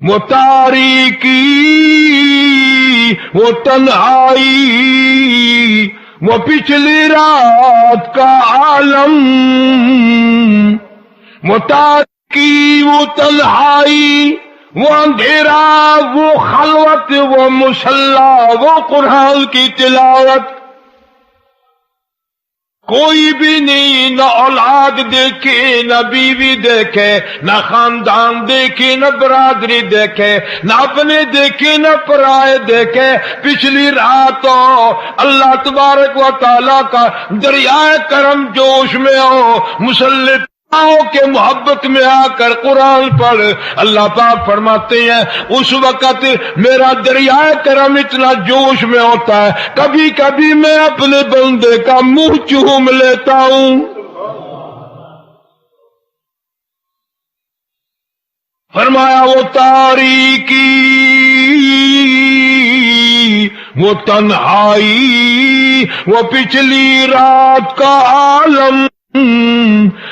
وہ تاریکی، وہ تنہائی، وہ پچھلی رات کا عالم، وہ تاریکی کی وہ تنہائی، وہ اندھیرا، وہ خلوت، وہ مصلی، وہ قرآن کی تلاوت، کوئی بھی نہیں، نہ اولاد دیکھے، نہ بیوی دیکھے، نہ خاندان دیکھے، نہ برادری دیکھے، نہ اپنے دیکھے، نہ پرائے دیکھے۔ پچھلی رات اللہ تبارک و تعالیٰ کا دریائے کرم جوش میں ہو، مسلط کے محبت میں آ کر قرآن پڑھ۔ اللہ پاک فرماتے ہیں اس وقت میرا دریائے کرم اتنا جوش میں ہوتا ہے، کبھی کبھی میں اپنے بندے کا منہ چوم لیتا ہوں۔ فرمایا وہ تاریکی، وہ تنہائی، وہ پچھلی رات کا عالم،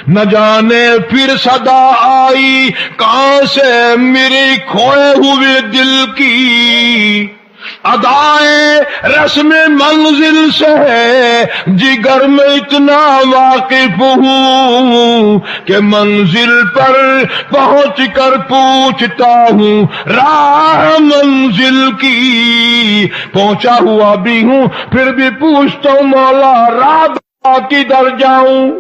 نہ جانے پھر صدا آئی کہاں سے میرے کھوئے ہوئے دل کی، ادائیں رسم منزل سے ہے جگر میں اتنا واقف ہوں کہ منزل پر پہنچ کر پوچھتا ہوں راہ منزل کی، پہنچا ہوا بھی ہوں پھر بھی پوچھتا ہوں مولا راہ کدھر جاؤں۔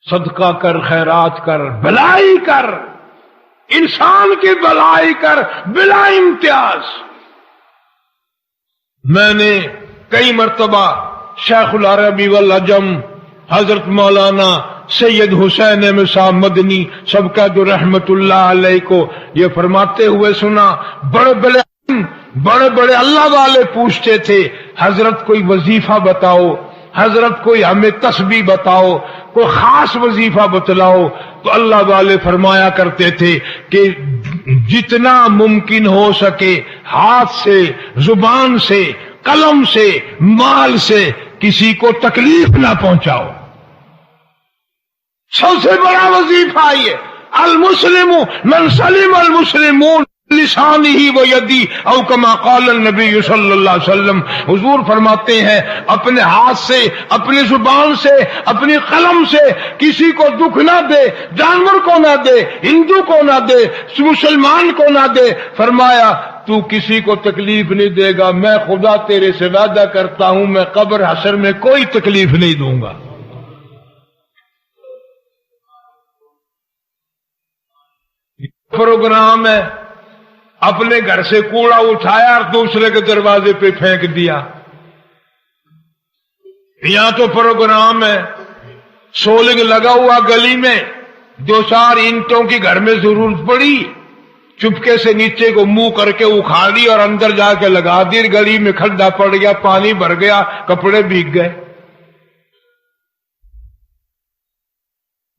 صدقہ کر، خیرات کر، بھلائی کر، انسان کی بھلائی کر بلا امتیاز۔ میں نے کئی مرتبہ شیخ العربی والعجم حضرت مولانا سید حسین احمد صاحب مدنی سبقت رحمت اللہ علیہ کو یہ فرماتے ہوئے سنا، بڑے بڑے اللہ والے پوچھتے تھے حضرت کوئی وظیفہ بتاؤ، حضرت کوئی ہمیں تسبیح بتاؤ، کوئی خاص وظیفہ بتلاؤ، تو اللہ والے فرمایا کرتے تھے کہ جتنا ممکن ہو سکے ہاتھ سے، زبان سے، قلم سے، مال سے کسی کو تکلیف نہ پہنچاؤ۔ سب سے بڑا وظیفہ یہ المسلم من سلم المسلمون لسانی و یدی او کما قال النبی صلی اللہ علیہ وسلم۔ حضور فرماتے ہیں اپنے ہاتھ سے، اپنی زبان سے، اپنی قلم سے کسی کو دکھ نہ دے، جانور کو نہ دے، ہندو کو نہ دے، مسلمان کو نہ دے۔ فرمایا تو کسی کو تکلیف نہیں دے گا، میں خدا تیرے سے وعدہ کرتا ہوں میں قبر حشر میں کوئی تکلیف نہیں دوں گا۔ پروگرام ہے اپنے گھر سے کوڑا اٹھایا اور دوسرے کے دروازے پہ پھینک دیا، یہاں تو پروگرام ہے سولنگ لگا ہوا گلی میں، دو چار اینٹوں کی گھر میں ضرورت پڑی، چپکے سے نیچے کو منہ کر کے اکھاڑی اور اندر جا کے لگا دی، گلی میں کھڈا پڑ گیا، پانی بھر گیا، کپڑے بھیگ گئے۔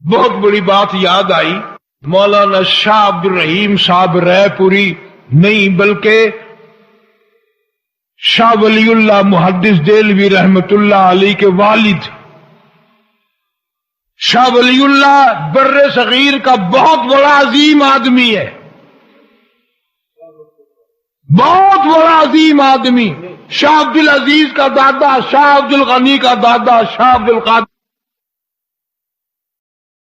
بہت بڑی بات یاد آئی، مولانا شاہ عبد الرحیم صاحب رائے پوری نہیں بلکہ شاہ ولی اللہ محدث دہلوی رحمت اللہ علیہ کے والد شاہ ولی اللہ بر صغیر کا بہت بڑا عظیم آدمی ہے، بہت بڑا عظیم آدمی، شاہ عبد العزیز کا دادا، شاہ عبد الغنی کا دادا، شاہ عبد القادر